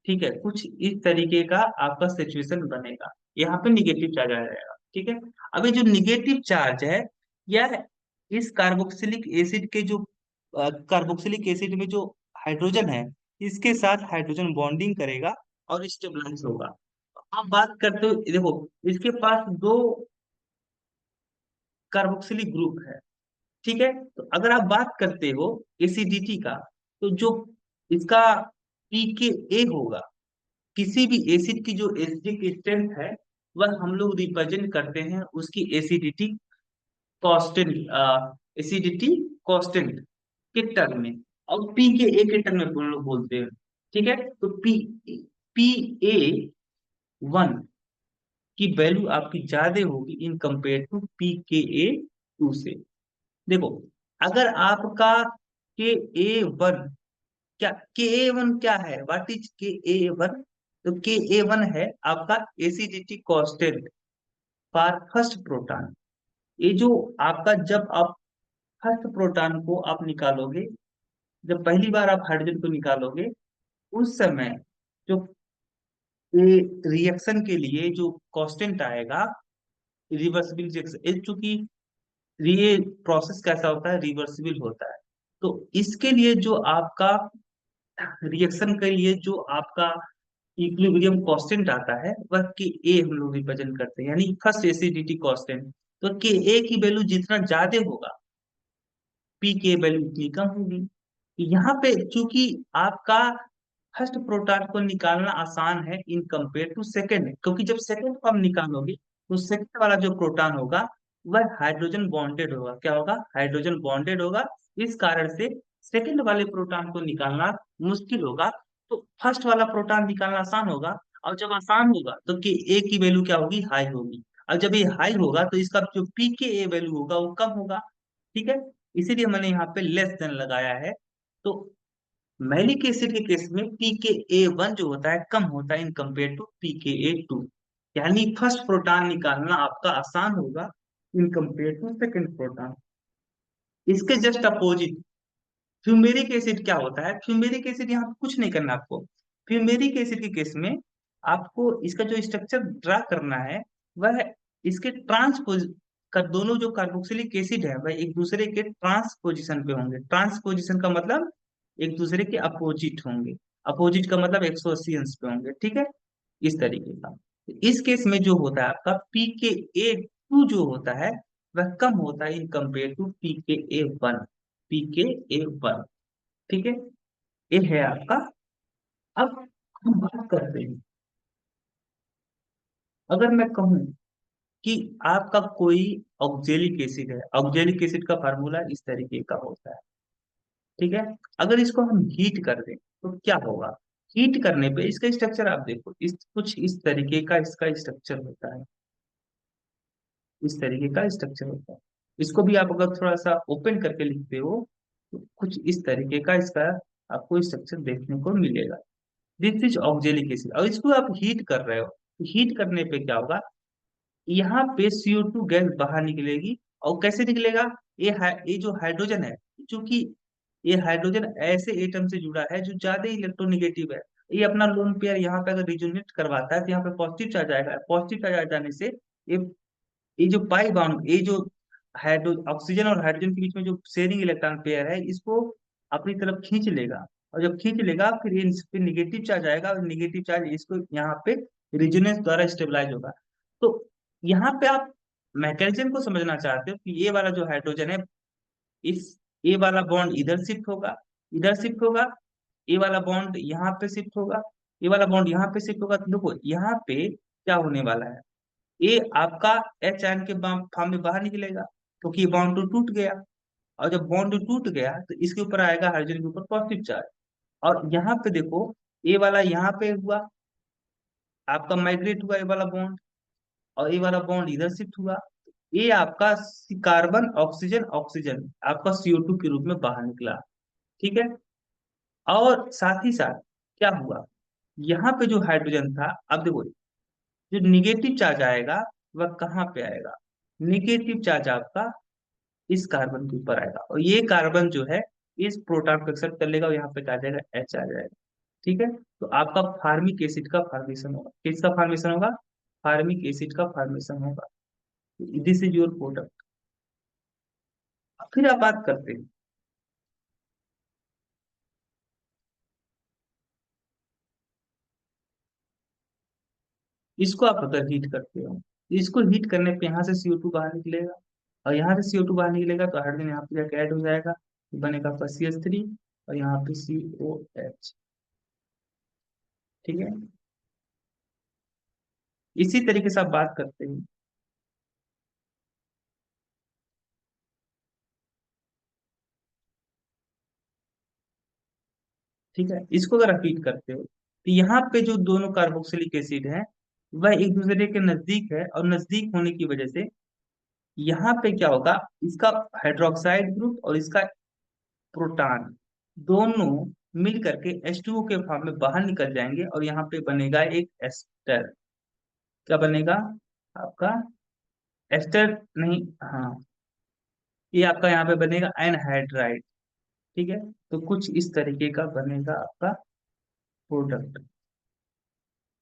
ठीक है, कुछ इस तरीके का आपका सिचुएशन बनेगा। यहाँ पे निगेटिव चार्ज आ जाएगा, ठीक है। अब ये जो निगेटिव चार्ज है, यह इस कार्बोक्सिलिक एसिड के जो कार्बोक्सिलिक एसिड में जो हाइड्रोजन है, इसके साथ हाइड्रोजन बॉन्डिंग करेगा और स्टेबलाइज होगा। आप बात करते हो, देखो, इसके पास दो कार्बोक्सिलिक ग्रुप है, ठीक है। तो अगर आप बात करते हो एसिडिटी का, तो जो इसका pKa होगा, किसी भी एसिड की जो एसिडिक स्ट्रेंथ है, वह हम लोग रिप्रेजेंट करते हैं उसकी एसिडिटी कांस्टेंट, एसिडिटी कांस्टेंट के टर्म में, और pKa के टर्म में हम लोग बोलते हैं, ठीक है। तो Pa1 की वैल्यू आपकी ज्यादा होगी इन कंपेयर टू pKa2 से। देखो, अगर आपका Ka1, क्या Ka1 क्या है? What is Ka1? तो Ka1 है आपका acidity constant for first proton. ये जो आपका, जब आप फर्स्ट प्रोटॉन को आप निकालोगे, जब पहली बार आप हाइड्रोजन को निकालोगे, उस समय जो ये रिएक्शन के लिए जो कांस्टेंट आएगा, रिवर्सिबल रिएक्शन, चूंकि ये प्रोसेस कैसा होता है? रिवर्सिबल होता है। तो इसके लिए जो आपका रिएक्शन के लिए जो आपका इक्विलिब्रियम कांस्टेंट आता है, वह के ए हम लोग रिप्रेजेंट करते हैं, यानी फर्स्ट एसिडिटी कांस्टेंट। तो के ए की वैल्यू जितना ज्यादा होगा, पी की वैल्यू उतनी कम होगी। यहाँ पे चूंकि आपका फर्स्ट प्रोटॉन को निकालना आसान है इन कंपेयर टू सेकंड, क्योंकि जब सेकंड को हम निकालोगे तो सेकंड वाला जो प्रोटॉन होगा वह हाइड्रोजन बॉन्डेड होगा। क्या होगा? हाइड्रोजन बॉन्डेड होगा। इस कारण से सेकंड वाले प्रोटॉन को निकालना मुश्किल होगा। तो फर्स्ट वाला प्रोटॉन निकालना आसान होगा, और जब आसान होगा तो कि ए की वैल्यू क्या होगी? हाई होगी। और जब ये हाई होगा तो इसका जो पी के ए वैल्यू होगा वो कम होगा, ठीक है। इसीलिए मैंने यहाँ पे लेस देन लगाया है। तो मैलिक एसिड के केस में pKa1 जो होता है कम होता है इन कंपेयर टू pKa2, यानी फर्स्ट प्रोटॉन निकालना आपका आसान होगा in compare to second proton. इसके जस्ट अपोजिट फ्यूमेरिक एसिड क्या होता है? फ्यूमेरिक एसिड, यहाँ पे कुछ नहीं करना आपको। फ्यूमेरिक एसिड के केस में आपको इसका जो स्ट्रक्चर ड्रा करना है, वह इसके ट्रांसपोज का, दोनों जो कार्बोक्सिलिक एसिड है वह एक दूसरे के ट्रांसपोजिशन पे होंगे। ट्रांसपोजिशन का मतलब एक दूसरे के अपोजिट होंगे। अपोजिट का मतलब 180 अंश पे होंगे, ठीक है, इस तरीके का। इस केस में जो होता है आपका pKa2 जो होता है वह कम होता है इन कंपेयर टू pKa1। pKa1, ठीक है, ये है आपका। अब हम बात करते हैं, अगर मैं कहूं कि आपका कोई ऑक्जेलिक एसिड है, ऑक्जेलिक एसिड का फार्मूला इस तरीके का होता है, ठीक है। अगर इसको हम हीट कर दें तो क्या होगा? हीट करने पे इसका स्ट्रक्चर आप देखो, इस कुछ इस तरीके का इसका स्ट्रक्चर होता है। इस तरीके का स्ट्रक्चर होता है। इसको भी आप अगर थोड़ा सा ओपन करके लिखते हो तो कुछ इस तरीके का इसका आपको स्ट्रक्चर देखने को मिलेगा। दिस इज ऑक्जेलिक एसिड, और इसको आप हीट कर रहे हो, हीट करने पे क्या होगा? यहाँ पे CO2 गैस बाहर निकलेगी। और कैसे निकलेगा? ये जो हाइड्रोजन है, क्योंकि ये हाइड्रोजन ऐसे एटम से जुड़ा है जो ज्यादा इलेक्ट्रोनेगेटिव है, ये अपना लोन पेयर यहाँ पे अगर रिजोनेट करवाता है तो यहाँ पे पॉजिटिव चार्ज आएगा। पॉजिटिव चार्ज आ जाने से ये ये जो पाई बॉन्ड, ये जो हाइड्रो ऑक्सीजन और हाइड्रोजन के बीच में जो शेयरिंग इलेक्ट्रॉन पेयर है, इसको अपनी तरफ खींच लेगा। और जब खींच लेगा फिर ये इस पे निगेटिव चार्ज आएगा, और निगेटिव चार्ज इसको यहाँ पे रिजोनेंस द्वारा स्टेबलाइज होगा। तो यहाँ पे आप मैकेनिज्म को समझना चाहते हो कि ये वाला जो हाइड्रोजन है, इस ए वाला बॉन्ड इधर शिफ्ट होगा, इधर शिफ्ट होगा, ए वाला बॉन्ड यहाँ पे शिफ्ट होगा, ए वाला बॉन्ड यहाँ पे शिफ्ट होगा। तो देखो यहाँ पे क्या होने वाला है, ए आपका एच आयन के फॉर्म में बाहर निकलेगा, क्योंकि ये बॉन्ड तो टूट गया। और जब बॉन्ड टूट गया तो इसके ऊपर आएगा हाइड्रोजन के ऊपर पॉजिटिव चार्ज। और यहाँ पे देखो, ए वाला यहाँ पे हुआ, आपका माइग्रेट हुआ ए वाला बॉन्ड, और ये वाला बॉन्ड इधर शिफ्ट हुआ। ये आपका कार्बन ऑक्सीजन ऑक्सीजन आपका CO2 के रूप में बाहर निकला। ठीक है। और साथ ही साथ क्या हुआ, यहाँ पे जो हाइड्रोजन था, अब देखो जो निगेटिव चार्ज आएगा वह कहाँ पे आएगा, निगेटिव चार्ज आपका इस कार्बन के ऊपर आएगा, और ये कार्बन जो है इस प्रोटॉन को एक्सेप्ट कर लेगा और यहाँ पे क्या आ जाएगा, H आ जाएगा। ठीक है। तो आपका फार्मिक एसिड का फॉर्मेशन होगा, किसका फॉर्मेशन होगा, फार्मिक एसिड का फॉर्मेशन होगा। This is your product. फिर आप बात करते हैं, इसको आप अगर हीट करते हो, इसको हीट करने पे यहाँ से CO2 बाहर निकलेगा, और यहाँ से CO2 बाहर निकलेगा तो हाइड्रोजन यहाँ पे जाके ऐड हो जाएगा, तो बनेगा आपका CH3, और यहाँ पे COH। ठीक है। इसी तरीके से आप बात करते हैं, ठीक है, इसको अगर आप हीट करते हो तो यहाँ पे जो दोनों कार्बोक्सिलिक एसिड है वह एक दूसरे के नजदीक है, और नजदीक होने की वजह से यहाँ पे क्या होगा, इसका हाइड्रोक्साइड ग्रुप और इसका प्रोटॉन दोनों मिल करके H2O के फॉर्म में बाहर निकल जाएंगे, और यहाँ पे बनेगा एक एस्टर। क्या बनेगा आपका, एस्टर नहीं, हाँ, ये आपका यहाँ पे बनेगा एनहाइड्राइड। ठीक है। तो कुछ इस तरीके का बनेगा आपका प्रोडक्ट।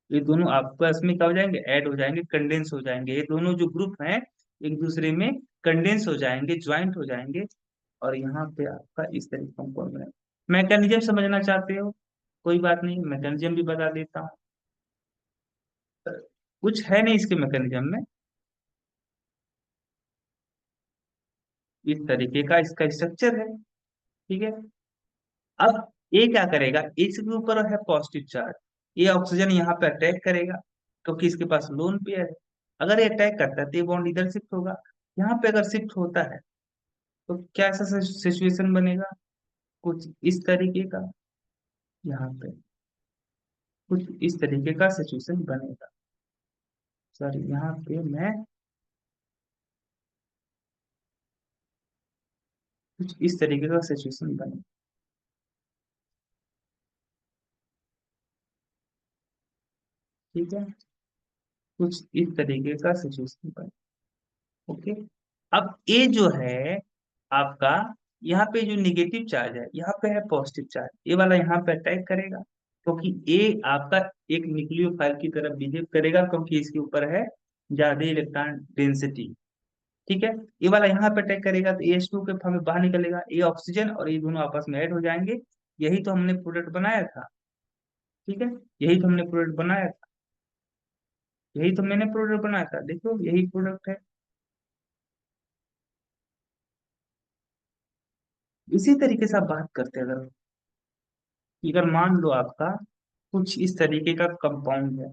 ये दोनों आपस में क्या हो जाएंगे, ऐड हो जाएंगे, कंडेंस हो जाएंगे, ये दोनों जो ग्रुप हैं एक दूसरे में कंडेंस हो जाएंगे, ज्वाइंट हो जाएंगे, और यहाँ पे आपका इस तरीके का कंपाउंड बनेगा। मैकेनिज्म समझना चाहते हो, कोई बात नहीं, मैकेनिज्म भी बता देता हूँ। कुछ है नहीं इसके मैकेनिज्म में, इस तरीके का इसका स्ट्रक्चर है। ठीक है। अब ये क्या करेगा, इसके ऊपर है पॉजिटिव चार्ज, ये ऑक्सीजन यहाँ पे अटैक करेगा, क्योंकि इसके पास लोन पेयर है। अगर ये अटैक करता है तो ये बॉन्ड इधर शिफ्ट होगा, यहाँ पे अगर शिफ्ट होता है तो क्या ऐसा सिचुएशन बनेगा, कुछ इस तरीके का, यहाँ पे कुछ इस तरीके का सिचुएशन बनेगा। सॉरी, यहाँ पे मैं कुछ इस तरीके का सिचुएशन बनेगा। ठीक है, कुछ इस तरीके का सिचुएशन बनेगा। ओके। अब ए जो है आपका, यहाँ पे जो निगेटिव चार्ज है यहाँ पे है पॉजिटिव चार्ज, ये वाला यहाँ पे अटैक करेगा, क्योंकि ए आपका एक न्यूक्लियोफाइल की तरह बिहेव करेगा, क्योंकि इसके ऊपर है ज्यादा इलेक्ट्रॉन डेंसिटी। ठीक है। ये वाला यहाँ पे अटैक करेगा तो AH2 के फॉर्म में बाहर निकलेगा, ये ऑक्सीजन और ये दोनों आपस में ऐड हो जाएंगे। यही तो हमने प्रोडक्ट बनाया था। ठीक है। यही तो हमने प्रोडक्ट बनाया था, यही तो मैंने प्रोडक्ट बनाया था, देखो यही प्रोडक्ट है। इसी तरीके से आप बात करते हैं, अगर अगर मान लो आपका कुछ इस तरीके का कंपाउंड है,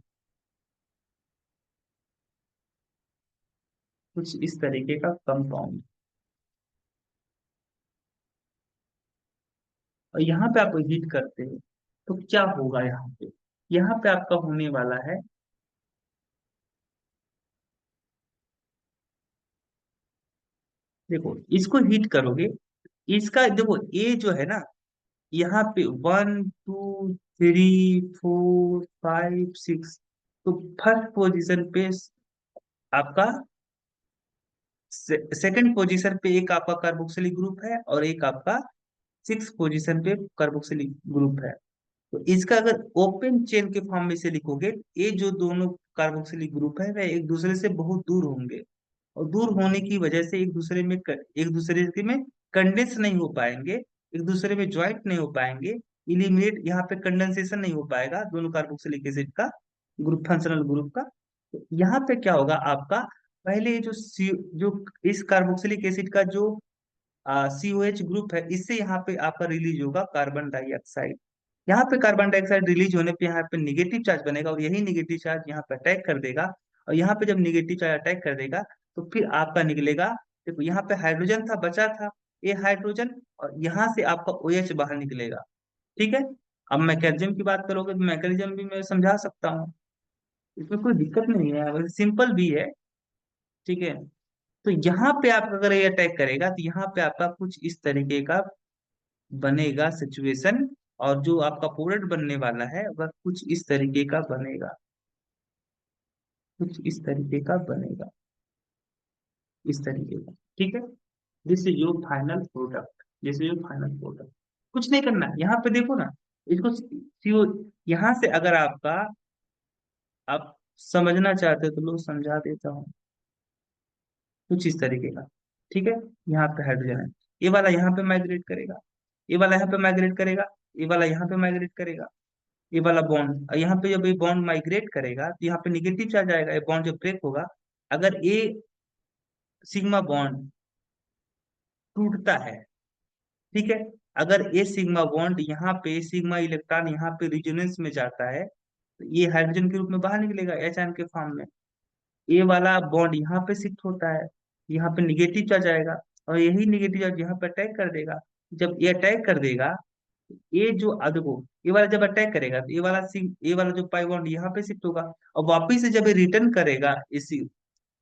कुछ इस तरीके का कंपाउंड, और यहाँ पे आप हीट करते हो तो क्या होगा, यहाँ पे आपका होने वाला है, देखो इसको हीट करोगे, इसका देखो ए जो है ना, यहाँ पे 1 2 3 4 5 6, तो फर्स्ट पोजीशन पे आपका, सेकंड पोजीशन पे एक आपका कार्बोक्सिलिक ग्रुप है, और एक आपका सिक्स पोजीशन पे कार्बोक्सिलिक ग्रुप है। तो इसका अगर ओपन चेन के फॉर्म में से लिखोगे, ये जो दोनों कार्बोक्सिलिक ग्रुप है वे एक दूसरे से बहुत दूर होंगे, और दूर होने की वजह से एक दूसरे के में कंडेंस नहीं हो पाएंगे, एक दूसरे में ज्वाइंट नहीं हो पाएंगे, इलिमिनेट यहाँ पे कंडेंसेशन नहीं हो पाएगा दोनों कार्बोक्सिलिक एसिड का ग्रुप, फंक्शनल ग्रुप का। तो यहाँ पे क्या होगा आपका, पहले जो जो इस कार्बोक्सिलिक एसिड का जो COH ग्रुप है, इससे यहाँ पे आपका रिलीज होगा कार्बन डाइऑक्साइड। यहाँ पे कार्बन डाइऑक्साइड रिलीज होने पे यहाँ पे निगेटिव चार्ज बनेगा, और यही निगेटिव चार्ज यहाँ पे अटैक कर देगा, और यहाँ पे जब निगेटिव चार्ज अटैक कर देगा तो फिर आपका निकलेगा, देखो यहाँ पे हाइड्रोजन था बचा था, ये हाइड्रोजन, और यहाँ से आपका OH बाहर निकलेगा। ठीक है। अब मैकेनिज्म की बात करोगे तो मैकेनिज्म भी मैं समझा सकता हूँ, इसमें कोई दिक्कत नहीं है, सिंपल भी है। ठीक है। तो यहाँ पे आप अगर ये अटैक करेगा तो यहाँ पे आपका कुछ इस तरीके का बनेगा सिचुएशन, और जो आपका प्रोडक्ट बनने वाला है वह कुछ इस तरीके का बनेगा, कुछ इस तरीके का बनेगा, इस तरीके का। ठीक है। This is your final product, this is your final product. कुछ नहीं करना, यहाँ पे देखो ना, इसको सीओ, यहाँ से अगर आपका, आप समझना चाहते हो तो लो समझा देता हूँ, कुछ इस तरीके का। ठीक है। यहाँ पे हाइड्रोजन है, ये वाला यहाँ पे माइग्रेट करेगा, ये वाला यहाँ पे माइग्रेट करेगा, ये वाला यहाँ पे माइग्रेट करेगा, ये वाला बॉन्ड, और यहाँ पे जब ये बॉन्ड माइग्रेट करेगा तो यहाँ पे निगेटिव चार्ज आएगा, ये बॉन्ड जब ब्रेक होगा, अगर ये सिग्मा बॉन्ड टूटता है, ठीक है, अगर ये सिग्मा बॉन्ड यहाँ पे, सिग्मा इलेक्ट्रॉन यहाँ पे रिजोनेंस में जाता है, तो ये हाइड्रोजन के रूप में बाहर निकलेगा एच आयन के फॉर्म में। ये वाला बॉन्ड यहाँ पे शिफ्ट होता है, यहाँ पे निगेटिव चार्ज आएगा, और यही निगेटिव चार्ज यहाँ पे अटैक कर देगा। जब ये अटैक कर देगा, ये जो देखो, ये वाला जब अटैक करेगा तो ये वाला जो पाई बॉन्ड यहाँ पे शिफ्ट होगा, और वापिस से जब ये रिटर्न करेगा इसी,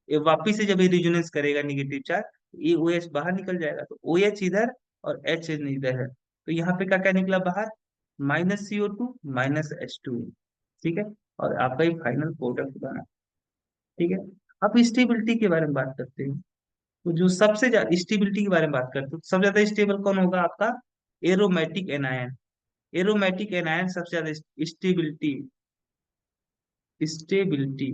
ये वापिस से जब ये रिजोनेंस करेगा निगेटिव चार्ज, ये OH बाहर निकल जाएगा, तो OH इधर और H इधर है, तो यहाँ पे क्या क्या निकला बाहर, -CO2 -H2। ठीक है। और आपका ये फाइनल प्रोडक्ट बना। ठीक है। अब स्टेबिलिटी के बारे में बात करते हैं। तो जो सबसे ज्यादा स्टेबिलिटी के बारे में बात करते हैं, तो सबसे ज्यादा स्टेबल कौन होगा आपका, एरोमेटिक एनायन। एरोमेटिक एनायन सबसे ज्यादा स्टेबिलिटी, स्टेबिलिटी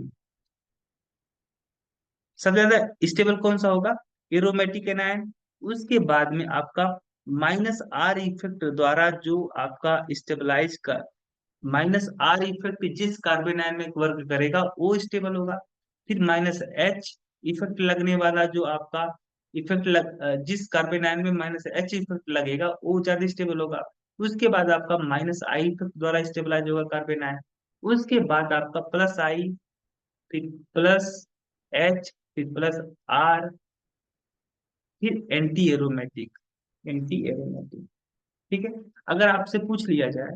सबसे ज्यादा स्टेबल कौन सा होगा, एरोमेटिक एनायन। उसके बाद में आपका -R इफेक्ट द्वारा जो आपका स्टेबलाइज कर, -R इफेक्ट जिस कार्बन आयन में वर्क करेगा वो स्टेबल होगा। फिर -H इफेक्ट लगने वाला जो आपका जिस कार्बन आयन में -H इफेक्ट लगेगा वो ज्यादा स्टेबल होगा। उसके बाद आपका -I इफेक्ट द्वारा स्टेबलाइज होगा कार्बन आयन। उसके बाद आपका +I, फिर +H, फिर +R, फिर एंटी एरोमेटिक, एंटी एरोमेटिक। ठीक है। अगर आपसे पूछ लिया जाए,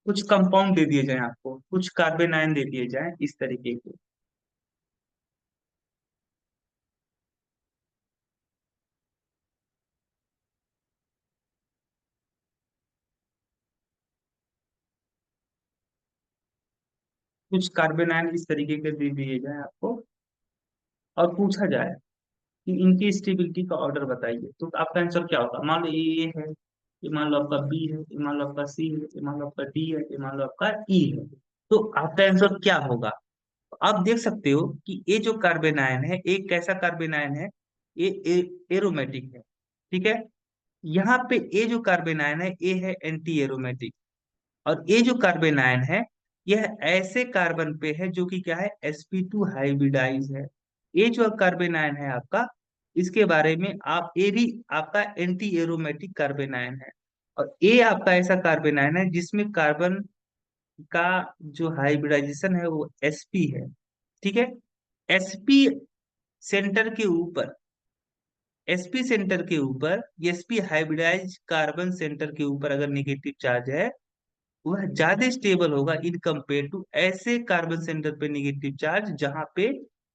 कुछ कंपाउंड दे दिए जाए आपको, कुछ कार्बन आयन दे दिए जाए इस तरीके के, कुछ कार्बन आयन इस तरीके के दे दिए जाए आपको, और पूछा जाए कि इनकी स्टेबिलिटी का ऑर्डर बताइए, तो आपका आंसर क्या होगा। मान लो ये है, ये मान लो आपका बी है, ये मान लो आपका सी है, ये मान लो आपका डी है, ये मान लो आपका ई है, तो आपका आंसर क्या होगा। तो आप देख सकते हो कि ये जो कार्बन आयन है, एक कैसा कार्बन आयन है, ये एरोमेटिक है। ठीक है। यहाँ पे ये जो कार्बन आयन है ये है एंटी एरोमेटिक, और ये जो कार्बन आयन है यह ऐसे कार्बन पे है जो कि क्या है, sp2 हाइब्रिडाइज है। ये जो कार्बन आयन है आपका, इसके बारे में आप, ये भी आपका एंटी एरोमेटिक कार्बन आयन है, और ये आपका ऐसा कार्बन आयन है जिसमें कार्बन का जो हाइब्रिडाइजेशन है वो sp है। ठीक है। sp सेंटर के ऊपर, sp सेंटर के ऊपर, sp हाइब्रिडाइज कार्बन सेंटर के ऊपर अगर निगेटिव चार्ज है, वह ज्यादा स्टेबल होगा इन कंपेयर टू ऐसे कार्बन सेंटर पे निगेटिव चार्ज जहां पे,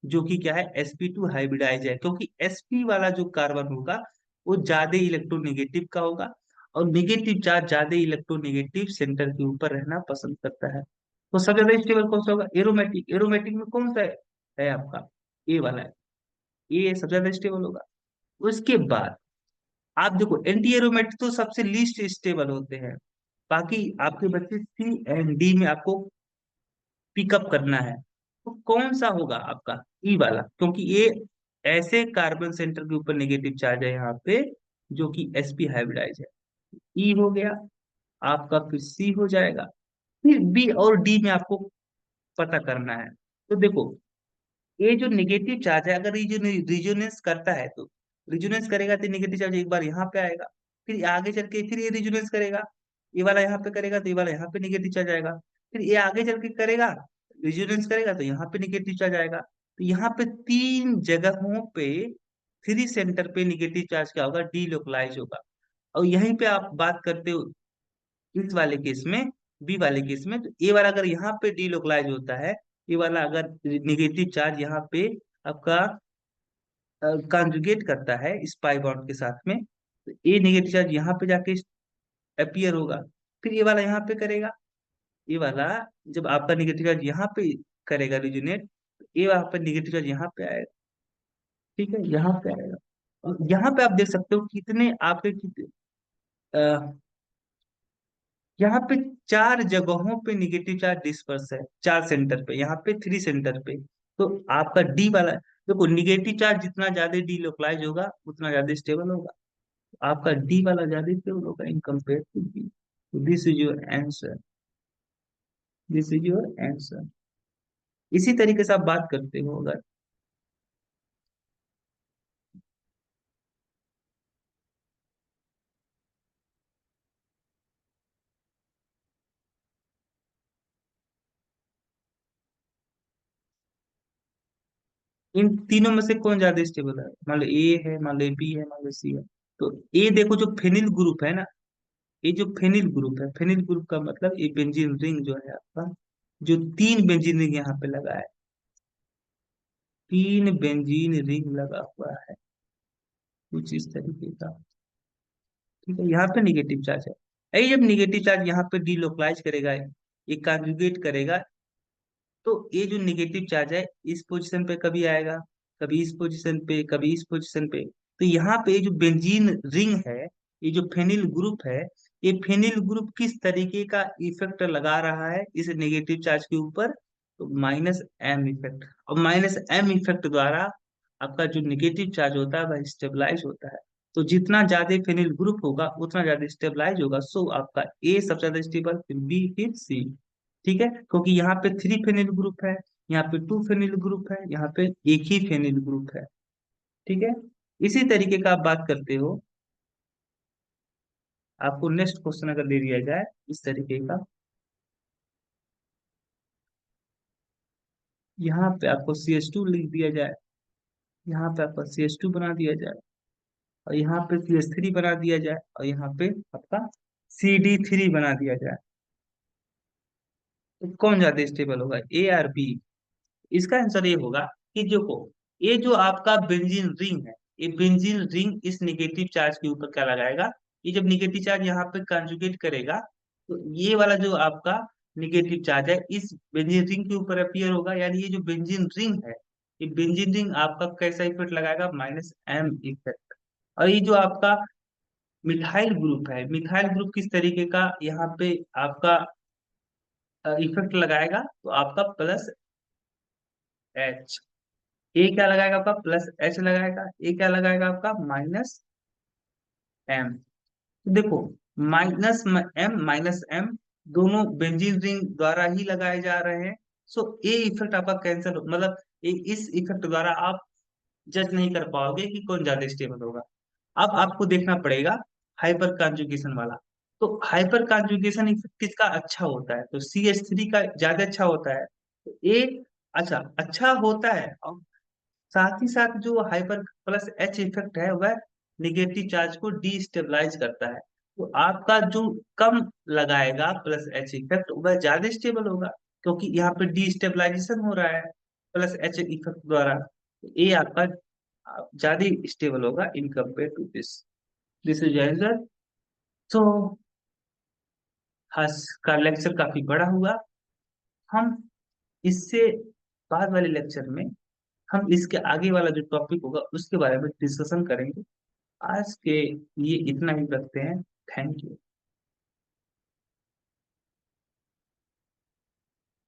जो कि क्या है, sp2 हाइब्रिडाइज है, क्योंकि sp वाला जो कार्बन होगा वो ज्यादा इलेक्ट्रोनेगेटिव का होगा, और निगेटिव चार्ज ज्यादा इलेक्ट्रोनेगेटिव सेंटर के ऊपर रहना पसंद करता है। तो सबसे ज्यादा स्टेबल कौन सा होगा, एरोमेटिक। एरोमेटिक में कौन सा है आपका, ए वाला है, ये सबसे ज्यादा स्टेबल होगा। उसके बाद आप देखो, एंटी एरोमेटिक तो सबसे लीस्ट स्टेबल होते हैं, बाकी आपके बच्चे सी एंड डी में आपको पिकअप करना है, तो कौन सा होगा आपका, ई वाला, क्योंकि ये ऐसे कार्बन सेंटर के ऊपर नेगेटिव चार्ज है यहाँ पे, जो कि sp हाइब्रिडाइज है। ई हो गया आपका, फिर सी हो जाएगा, फिर बी और डी में आपको पता करना है। तो देखो, ये जो नेगेटिव चार्ज है, अगर रिजोनेंस करता है तो, रिजोनेंस करेगा तो नेगेटिव चार्ज एक बार यहाँ पे आएगा, फिर आगे चल के फिर ये रिजोनेंस करेगा, ये वाला यहाँ पे करेगा तो ये वाला यहाँ पे नेगेटिव चार्ज आएगा, फिर ये आगे चल के करेगा, रेजोनेंस करेगा तो यहाँ पे निगेटिव चार्ज आएगा। तो यहाँ पे तीन जगहों पे थ्री सेंटर पे निगेटिव चार्ज क्या होगा, डीलोकलाइज होगा। और यहीं पे आप बात करते हो इस वाले केस में, बी वाले केस में, तो ए वाला अगर यहाँ पे डीलोकलाइज होता है, ए वाला अगर निगेटिव चार्ज यहाँ पे आपका कॉन्जुगेट करता है इस पाई बॉन्ड के साथ में, तो ए नेगेटिव चार्ज यहाँ पे जाके अपीयर होगा। फिर ये वाला यहाँ पे करेगा, ये वाला जब आपका निगेटिव चार्ज यहाँ पे करेगा रिजोनेट, तो ये वहां पे निगेटिव चार्ज यहाँ पे आएगा। ठीक है, यहाँ पे आएगा। और यहाँ पे आप देख सकते हो कितने आपके अ, यहाँ पे चार जगहों पे निगेटिव चार्ज डिस्पर्स है, चार सेंटर पे, यहाँ पे थ्री सेंटर पे। तो आपका डी वाला, देखो निगेटिव चार्ज जितना ज्यादा डीलोकलाइज होगा उतना ज्यादा स्टेबल होगा। आपका डी वाला ज्यादा स्टेबल होगा in compare to B. This is your answer, this is your answer. इसी तरीके से आप बात करते हो अगर इन तीनों में से कौन ज्यादा स्टेबल है, मान लो ए है, मान लो बी है, मान लो सी है। तो ए देखो जो फेनिल ग्रुप है ना, ये जो फेनिल ग्रुप है, फेनिल ग्रुप का मतलब ये बेंजीन रिंग जो है आपका, जो तीन बेंजीन रिंग यहाँ पे लगा है, तीन बेंजीन रिंग लगा हुआ है कुछ इस तरीके का। ठीक है, यहाँ पे निगेटिव चार्ज है। ये जब निगेटिव चार्ज यहाँ पे डीलोकलाइज करेगा, ये कॉन्जुगेट करेगा, तो ये जो निगेटिव चार्ज है इस पोजीशन पे कभी आएगा, कभी इस पोजीशन पे, कभी इस पोजीशन पे। तो यहाँ पे जो बेंजीन रिंग है, ये जो फेनिल ग्रुप है, ये फेनिल ग्रुप किस तरीके का इफेक्ट लगा रहा है इस नेगेटिव चार्ज के ऊपर, तो माइनस एम इफेक्ट। और माइनस एम इफेक्ट द्वारा आपका जो निगेटिव चार्ज होता है वह स्टेबलाइज होता है। तो जितना ज्यादा फेनिल ग्रुप होगा उतना ज्यादा स्टेबलाइज होगा। सो आपका ए सबसे ज्यादा स्टेबल, फिर बी, फिर सी। ठीक है, क्योंकि यहाँ पे थ्री फेनिल ग्रुप है, यहाँ पे टू फेनिल ग्रुप है, यहाँ पे एक ही फेनिल ग्रुप है। ठीक है, इसी तरीके का आप बात करते हो। आपको नेक्स्ट क्वेश्चन अगर दे दिया जाए इस तरीके का, यहाँ पे आपको CH2 लिख दिया जाए, यहाँ पे आपका CH2 बना दिया जाए, और यहाँ पे CH3 बना दिया जाए, और यहाँ पे आपका CD3 बना दिया जाए, तो कौन ज्यादा स्टेबल होगा, ए और बी? इसका आंसर ये होगा कि देखो, ये जो आपका बेंजीन रिंग है, ये बेंजीन रिंग इस निगेटिव चार्ज के ऊपर क्या लगाएगा, ये जब निगेटिव चार्ज यहाँ पे कंजुगेट करेगा, तो ये वाला जो आपका निगेटिव चार्ज है इस बेंजीन रिंग के ऊपर अपीयर होगा। यानी ये जो बेंजीन रिंग है, ये बेंजीन रिंग आपका कैसा इफेक्ट लगाएगा, माइनस एम इफेक्ट। और ये जो आपका मिथाइल ग्रुप है, मिथाइल ग्रुप किस तरीके का यहाँ पे आपका इफेक्ट लगाएगा, तो आपका प्लस एच। ए क्या लगाएगा आपका, प्लस एच लगाएगा, ए क्या लगाएगा आपका, माइनस एम। तो देखो, माइनस एम माइनस एम दोनों बेंजीन रिंग द्वारा ही लगाए जा रहे हैं। सो ए इफेक्ट आपका कैंसिल, मतलब इस इफेक्ट द्वारा आप जज नहीं कर पाओगे कि कौन ज्यादा स्टेबल होगा। अब आपको देखना पड़ेगा हाइपर कॉन्जुगेशन वाला। तो हाइपर कॉन्जुगेशन इफेक्ट किसका अच्छा होता है, तो CH3 का ज्यादा अच्छा होता है। तो ए अच्छा अच्छा होता है, साथ ही साथ जो हाइपर प्लस एच इफेक्ट है वह निगेटिव चार्ज को डीस्टेबलाइज करता है। तो आपका जो कम लगाएगा प्लस एच इफेक्ट वह ज्यादा स्टेबल होगा, क्योंकि यहाँ पे डीस्टेबलाइजेशन हो रहा है प्लस एच इफेक्ट द्वारा। तो ये आपका ज्यादा स्टेबल होगा in compare to this. This is answer. तो हस का लेक्चर काफी बड़ा हुआ। हम इससे बाद वाले लेक्चर में हम इसके आगे वाला जो टॉपिक होगा उसके बारे में डिस्कशन करेंगे। आज के लिए इतना ही रखते हैं। Thank you.